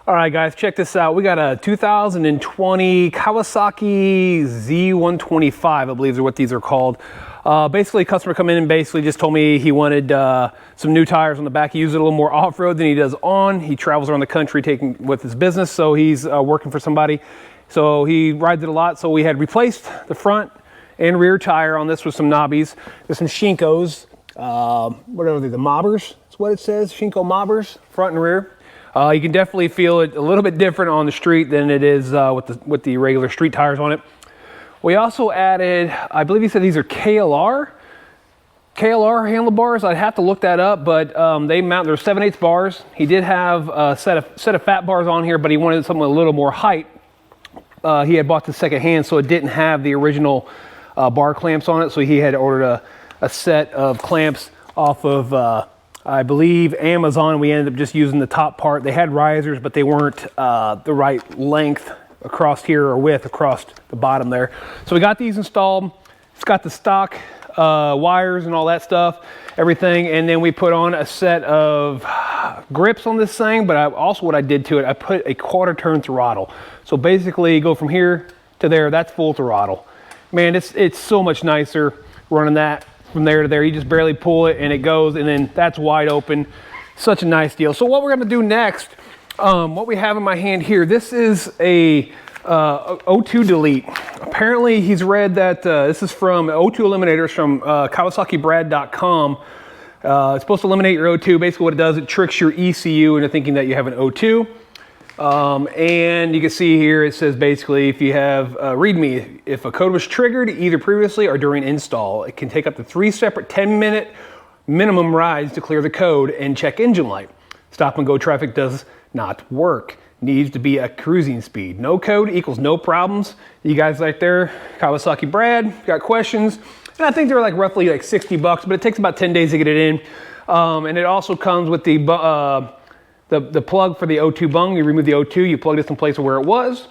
All right, guys, check this out. We got a 2020 Kawasaki Z125, I believe is what these are called. Basically, a customer come in and basically just told me he wanted some new tires on the back. He uses it a little more off-road than he does on. He travels around the country taking with his business, so he's working for somebody. So he rides it a lot. So we had replaced the front and rear tire on this with some knobbies. There's some Shinkos. What are they? The mobbers? That's what it says. Shinko mobbers, front and rear. You can definitely feel it a little bit different on the street than it is with the regular street tires on it. We also added, I believe he said these are KLR handlebars. I'd have to look that up, but they mount, they're 7/8 bars. He did have a set of fat bars on here, but he wanted something with a little more height. He had bought the second hand, so it didn't have the original bar clamps on it, so he had ordered a set of clamps off of I believe Amazon. We ended up just using the top part. They had risers, but they weren't the right length across here or width across the bottom there. So we got these installed. It's got the stock wires and all that stuff, everything. And then we put on a set of grips on this thing, but also what I did to it, I put a 1/4 turn throttle. So basically you go from here to there, that's full throttle. Man, it's so much nicer running that from there to there. You just barely pull it and it goes, and then that's wide open. Such a nice deal. So what we're gonna do next, what we have in my hand here, this is a O2 delete. Apparently he's read that this is from O2 eliminators from KawasakiBrad.com. It's supposed to eliminate your O2. Basically what it does, it tricks your ECU into thinking that you have an O2. And you can see here it says basically if you have README, if a code was triggered either previously or during install, it can take up to 3 separate 10-minute minimum rides to clear the code and check engine light. Stop and go traffic does not work. Needs to be at cruising speed. No code equals no problems. You guys right there, Kawasaki Brad, got questions? And I think they're like roughly like 60 bucks, but it takes about 10 days to get it in. And it also comes with the plug for the O2 bung. You remove the O2, you plug this in place where it was,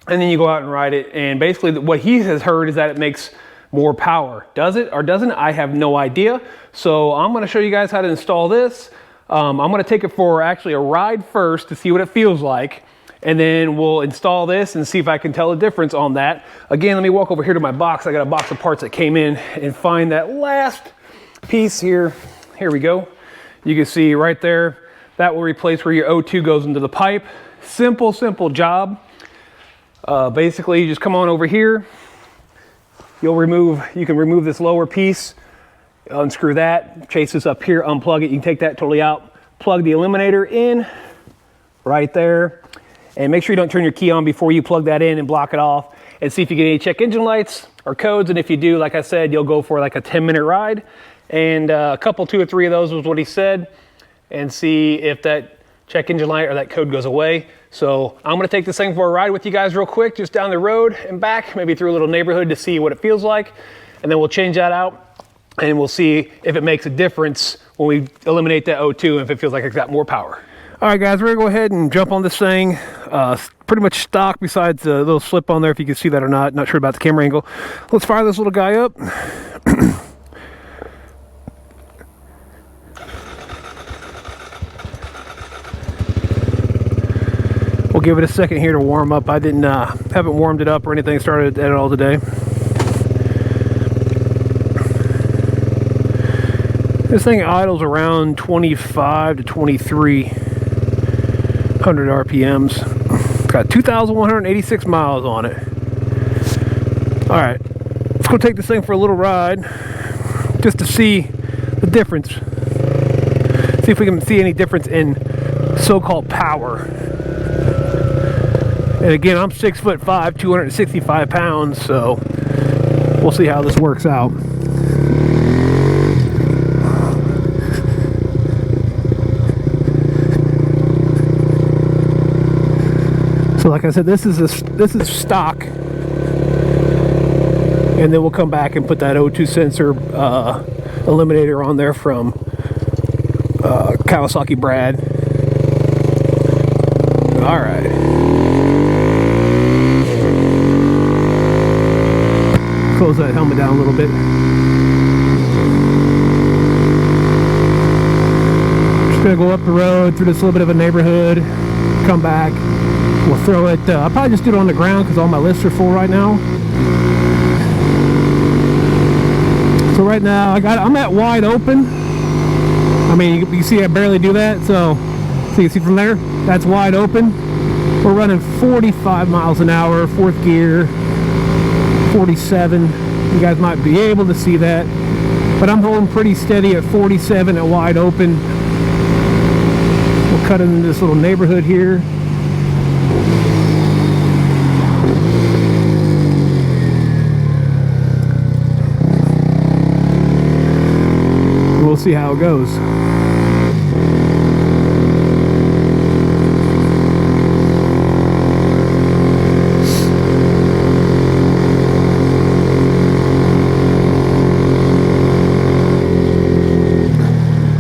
and then you go out and ride it. And basically what he has heard is that it makes more power. Does it or doesn't it? I have no idea. So I'm gonna show you guys how to install this. I'm gonna take it for actually a ride first to see what it feels like, and then we'll install this and see if I can tell a difference on that. Again, let me walk over here to my box. I got a box of parts that came in and find that last piece here. Here we go. You can see right there, that will replace where your O2 goes into the pipe. Simple job. Basically, you just come on over here. You can remove this lower piece, unscrew that, chase this up here, unplug it. You can take that totally out, plug the eliminator in right there, and make sure you don't turn your key on before you plug that in and block it off, and see if you get any check engine lights or codes. And if you do, like I said, you'll go for like a 10-minute ride, and a couple, 2 or 3 of those was what he said, and see if that check engine light or that code goes away. So I'm gonna take this thing for a ride with you guys real quick, just down the road and back, maybe through a little neighborhood to see what it feels like. And then we'll change that out and we'll see if it makes a difference when we eliminate that O2 and if it feels like it's got more power. All right, guys, we're gonna go ahead and jump on this thing. Pretty much stock besides the little slip on there, if you can see that or not. Not sure about the camera angle. Let's fire this little guy up. We'll give it a second here to warm up. I haven't warmed it up or anything, started at all today. This thing idles around 25 to 2300 RPMs. Got 2,186 miles on it. All right, let's go take this thing for a little ride just to see the difference. See if we can see any difference in so-called power. And again, I'm 6'5", 265 pounds, so we'll see how this works out. So like I said, this is stock, and then we'll come back and put that O2 sensor eliminator on there from Kawasaki Brad. All right. Close that helmet down a little bit. Just gonna go up the road through this little bit of a neighborhood. come back. We'll throw it, I'll probably just do it on the ground because all my lifts are full right now. So right now I'm at wide open. I mean, you see I barely do that, so you can see from there, that's wide open. We're running 45 miles an hour, fourth gear, 47. You guys might be able to see that, but I'm holding pretty steady at 47 at wide open. We'll cut into this little neighborhood here. We'll see how it goes.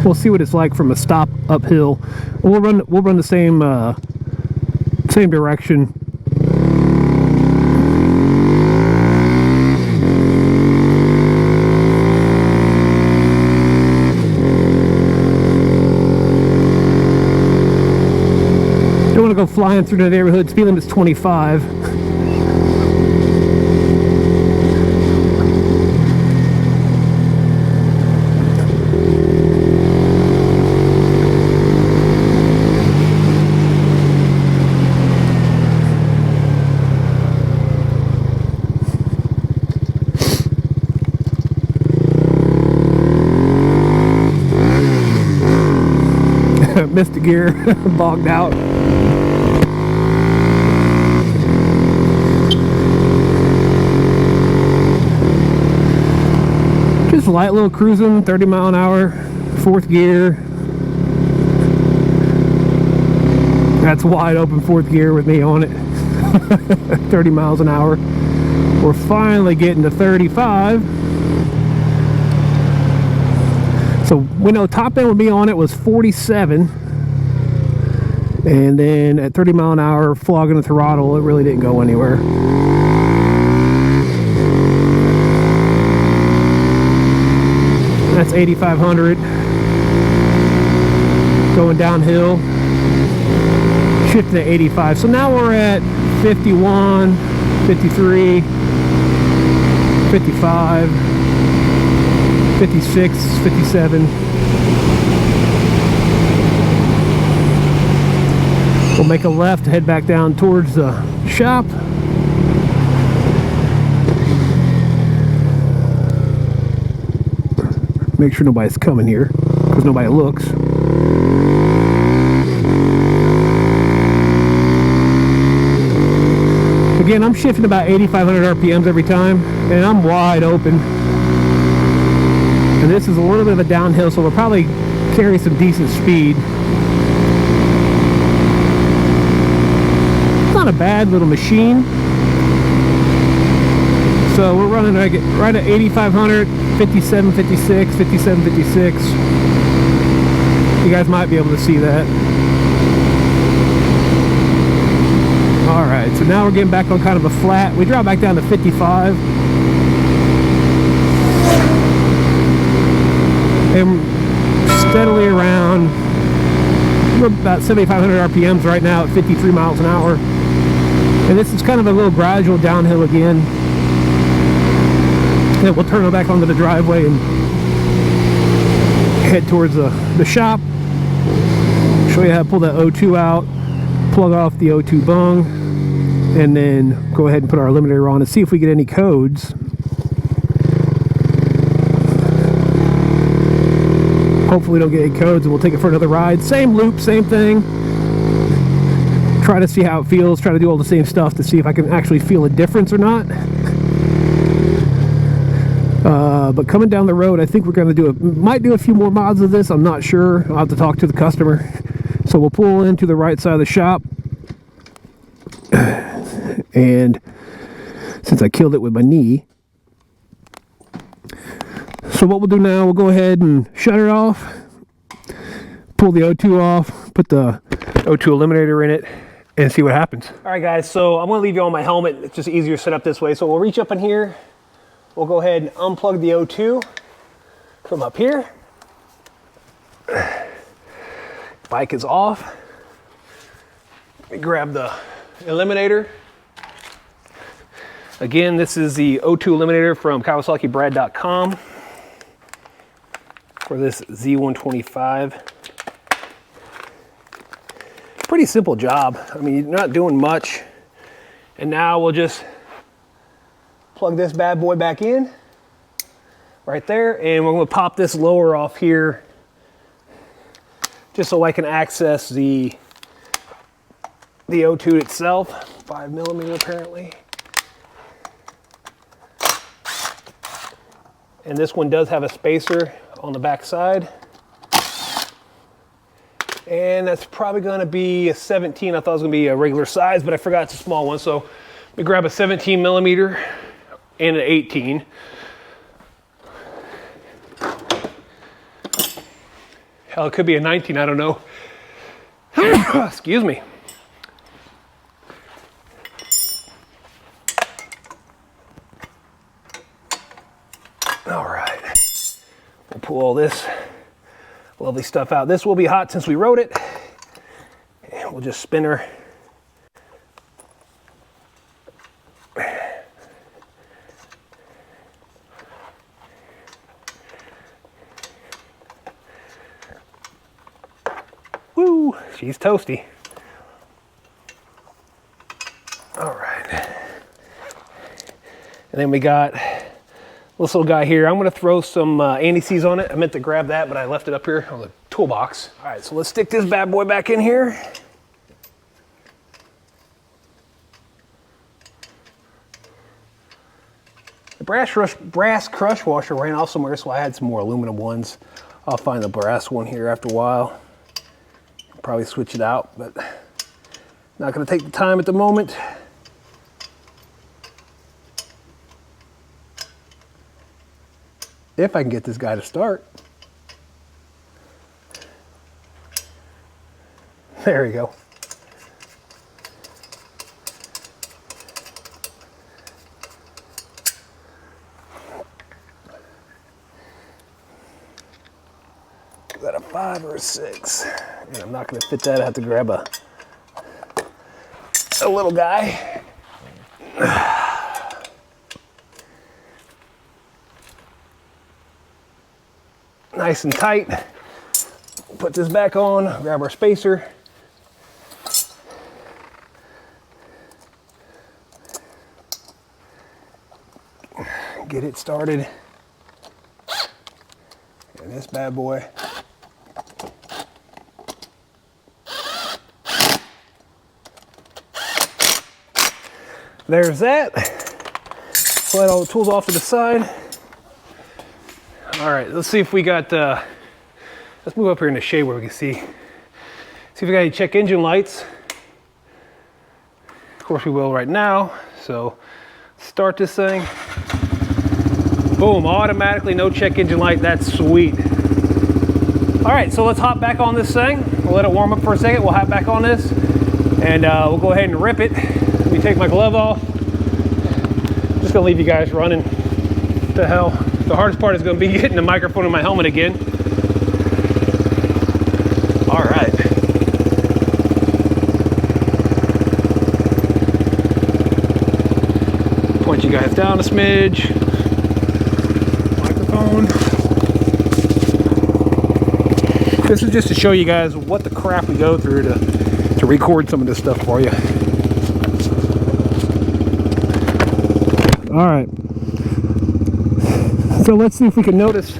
We'll see what it's like from a stop uphill. We'll run the same same direction. Don't want to go flying through the neighborhood. Speed limit's 25. Missed the gear, bogged out. Just light little cruising, 30 mile an hour, fourth gear. That's wide open fourth gear with me on it. 30 miles an hour. We're finally getting to 35. So we know top end with me on it was 47. And then at 30 mile an hour, flogging the throttle, it really didn't go anywhere. That's 8,500. Going downhill. Shifting to 85. So now we're at 51, 53, 55, 56, 57. We'll make a left, head back down towards the shop. Make sure nobody's coming here, because nobody looks. Again, I'm shifting about 8,500 RPMs every time, and I'm wide open. And this is a little bit of a downhill, so we'll probably carry some decent speed. Not a bad little machine. So we're running right at 8,500, 57, 56, 57, 56. You guys might be able to see that. Alright, so now we're getting back on kind of a flat. We drop back down to 55. And steadily around, we're about 7,500 RPMs right now at 53 miles an hour. And this is kind of a little gradual downhill again. Then we'll turn it back onto the driveway and head towards the shop. Show you how to pull that O2 out, plug off the O2 bung, and then go ahead and put our eliminator on and see if we get any codes. Hopefully we don't get any codes, and we'll take it for another ride. Same loop, same thing. Try to see how it feels, try to do all the same stuff to see if I can actually feel a difference or not. But coming down the road, I think we're going to might do a few more mods of this. I'm not sure. I'll have to talk to the customer. So we'll pull into the right side of the shop. And since I killed it with my knee. So what we'll do now, we'll go ahead and shut it off. Pull the O2 off. Put the O2 eliminator in it. And see what happens. All right, guys. So I'm going to leave you on my helmet. It's just easier set up this way. So we'll reach up in here. We'll go ahead and unplug the O2 from up here. Bike is off. me grab the eliminator. Again, this is the O2 eliminator from KawasakiBrad.com for this Z125. Pretty simple job. I mean, you're not doing much. And now we'll just plug this bad boy back in right there, and we're going to pop this lower off here just so I can access the O2 itself. 5mm apparently. And this one does have a spacer on the back side. And that's probably going to be a 17. I thought it was going to be a regular size, but I forgot it's a small one. So let me grab a 17mm and an 18. Hell, it could be a 19, I don't know. Excuse me. All right, we'll pull all this lovely stuff out. This will be hot since we wrote it. And we'll just spin her. Woo, she's toasty. All right. And then we got this little guy here. I'm going to throw some anti-seize on it. I meant to grab that, but I left it up here on the toolbox. All right, so let's stick this bad boy back in here. The brass crush washer ran off somewhere, so I had some more aluminum ones. I'll find the brass one here after a while. Probably switch it out, but not going to take the time at the moment. If I can get this guy to start. There we go. Is that a 5 or a 6? And I'm not going to fit that. I have to grab a little guy. Nice and tight. Put this back on, grab our spacer. Get it started. And this bad boy. There's that. Slide all the tools off to the side. All right, let's see if we got, let's move up here in the shade where we can see if we got any check engine lights. Of course we will right now. So start this thing. Boom, automatically no check engine light, that's sweet. All right, so let's hop back on this thing. We'll let it warm up for a second. We'll hop back on this and we'll go ahead and rip it. Let me take my glove off. Just gonna leave you guys running. What the hell? The hardest part is going to be getting the microphone in my helmet again. All right. Point you guys down a smidge. Microphone. This is just to show you guys what the crap we go through to record some of this stuff for you. All right. So let's see if we can notice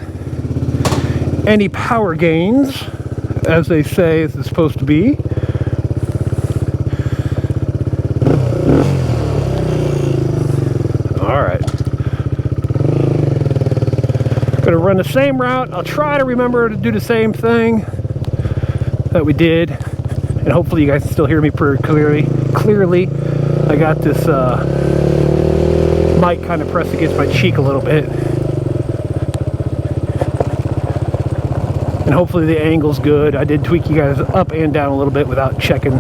any power gains, as they say it's supposed to be. All right. Gonna run the same route. I'll try to remember to do the same thing that we did, and hopefully you guys can still hear me pretty clearly. I got this mic kind of pressed against my cheek a little bit. And hopefully the angle's good. I did tweak you guys up and down a little bit without checking.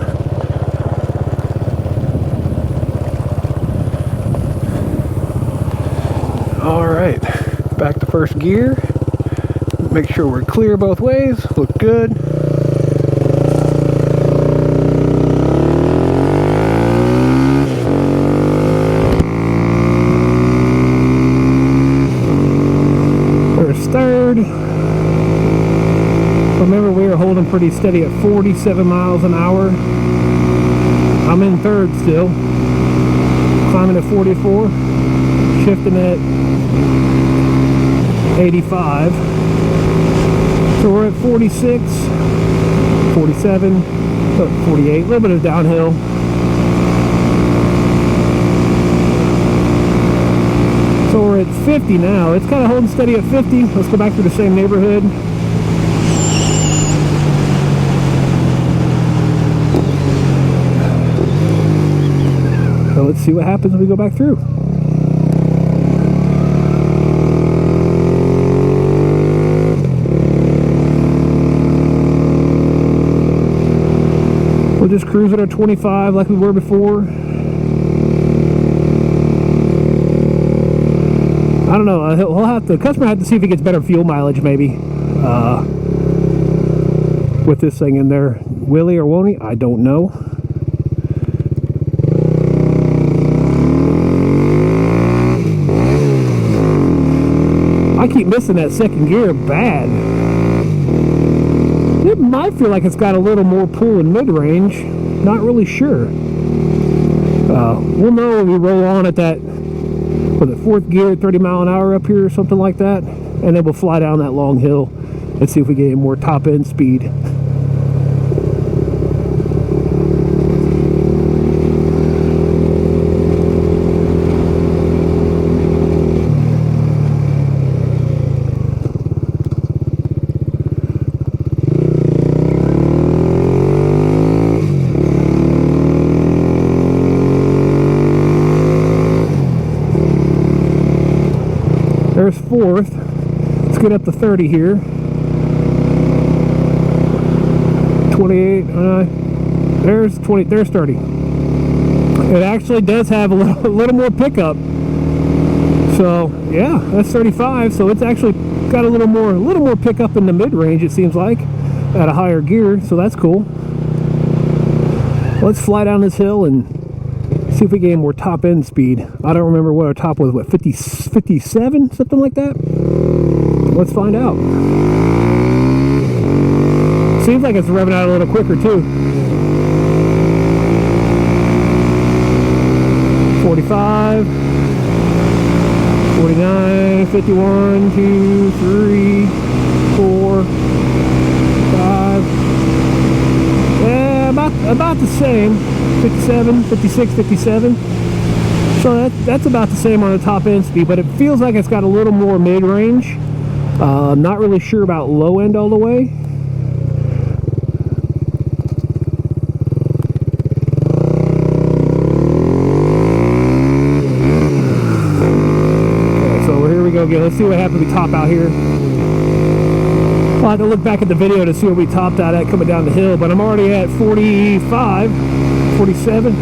All right, back to first gear. Make sure we're clear both ways. Look good. running pretty steady at 47 miles an hour. I'm in third still. Climbing at 44. Shifting at 85. So we're at 46, 47, 48. A little bit of downhill. So we're at 50 now. It's kind of holding steady at 50. Let's go back to the same neighborhood. So let's see what happens when we go back through. We'll just cruise at our 25 like we were before. I don't know. The customer had to see if he gets better fuel mileage, maybe, with this thing in there. Will he or won't he? I don't know. I keep missing that second gear bad. It might feel like it's got a little more pull in mid-range. Not really sure. We'll know when we roll on at that, with the fourth gear, 30 mile an hour up here or something like that. And then we'll fly down that long hill and see if we get any more top end speed. There's fourth. Let's get up to 30 here. 28. There's 20. There's 30. It actually does have a little more pickup. So yeah, that's 35. So it's actually got a little more pickup in the mid range. It seems like at a higher gear. So that's cool. Let's fly down this hill and see if we gain more top end speed. I don't remember what our top was, what, 57, something like that? Let's find out. Seems like it's revving out a little quicker too. 45, 49, 51, 2, 3, 4, 5. Yeah, about the same. 57, 56, 57. So that's about the same on the top end speed, but it feels like it's got a little more mid-range. I'm not really sure about low end all the way. Okay, so here we go again. Let's see what happens when we top out here. I'll have to look back at the video to see what we topped out at coming down the hill, but I'm already at 45, 47,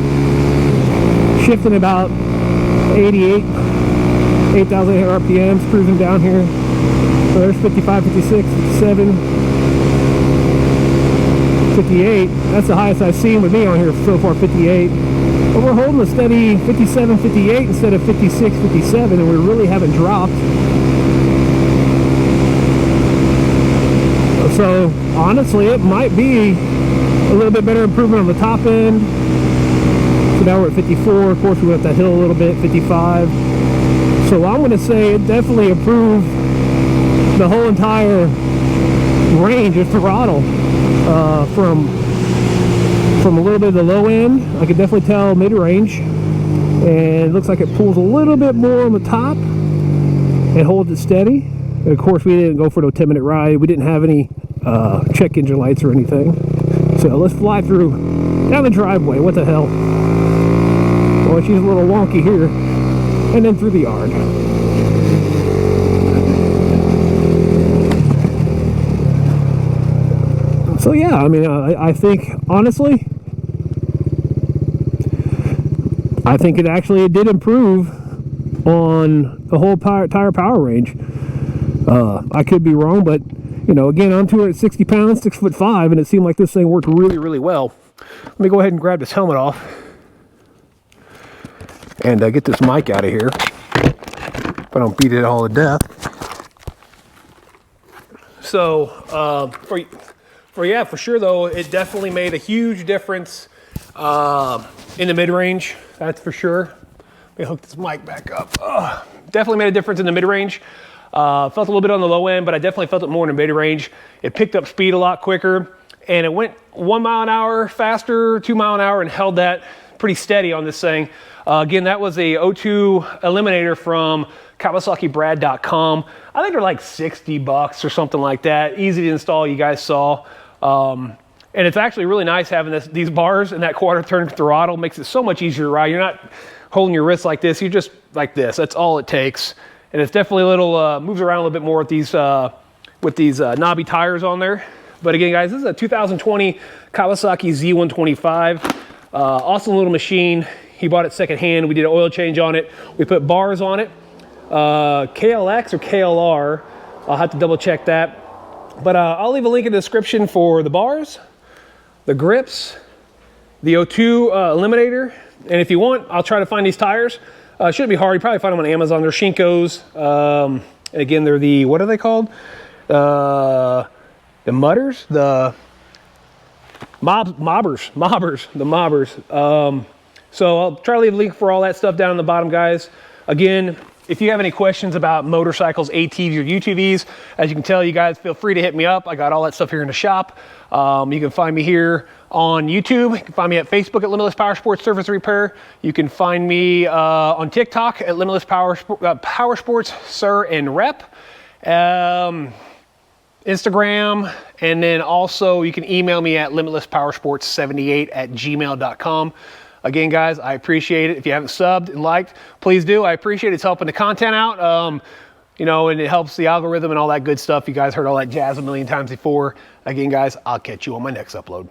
shifting about 88, 8,000 RPMs, cruising down here. So there's 55, 56, 57, 58. That's the highest I've seen with me on here so far, 58. But we're holding a steady 57, 58 instead of 56, 57, and we really haven't dropped. So honestly, it might be a little bit better improvement on the top end. So now we're at 54. Of course, we went up that hill a little bit, 55. So I'm going to say it definitely improved the whole entire range of throttle, from a little bit of the low end. I could definitely tell mid-range, and it looks like it pulls a little bit more on the top and holds it steady. And of course, we didn't go for no 10-minute ride. We didn't have any check engine lights or anything. So let's fly through down the driveway. What the hell? Well, she's a little wonky here, and then through the yard. So yeah, I mean, I think honestly, I think it actually did improve on the whole tire power range. I could be wrong, but you know, again, I'm 260 pounds, 6'5", and it seemed like this thing worked really, really well. Let me go ahead and grab this helmet off and get this mic out of here if I don't beat it all to death. So For sure though, it definitely made a huge difference in the mid-range, that's for sure. Let me hook this mic back up. Definitely made a difference in the mid-range. Felt a little bit on the low end, but I definitely felt it more in the mid-range. It picked up speed a lot quicker, and it went 1 mile an hour faster, 2 mile an hour, and held that pretty steady on this thing. Again, that was a O2 eliminator from KawasakiBrad.com. I think they're like $60 or something like that. Easy to install, you guys saw. And it's actually really nice having these bars and that quarter turn throttle. Makes it so much easier to ride. You're not holding your wrist like this. You're just like this. That's all it takes. And it's definitely a little, moves around a little bit more with these knobby tires on there. But again, guys, this is a 2020 Kawasaki Z125. Awesome little machine. He bought it secondhand. We did an oil change on it. We put bars on it. KLX or KLR. I'll have to double check that. But I'll leave a link in the description for the bars, the grips, the O2 eliminator. And if you want, I'll try to find these tires. Shouldn't be hard. You probably find them on Amazon. They're Shinkos. Again, they're the, what are they called? The mudders? The mobbers. The mobbers. So I'll try to leave a link for all that stuff down in the bottom, guys. Again, if you have any questions about motorcycles, ATVs, or UTVs, as you can tell, you guys feel free to hit me up. I got all that stuff here in the shop. You can find me here on YouTube. You can find me at Facebook at Limitless Power Sports Surface Repair. You can find me on TikTok at Limitless Power Sports Sir and Rep. Instagram, and then also you can email me at limitlesspowersports78@gmail.com. Again, guys, I appreciate it. If you haven't subbed and liked, please do. I appreciate it. It's helping the content out, you know, and it helps the algorithm and all that good stuff. You guys heard all that jazz a million times before. Again, guys, I'll catch you on my next upload.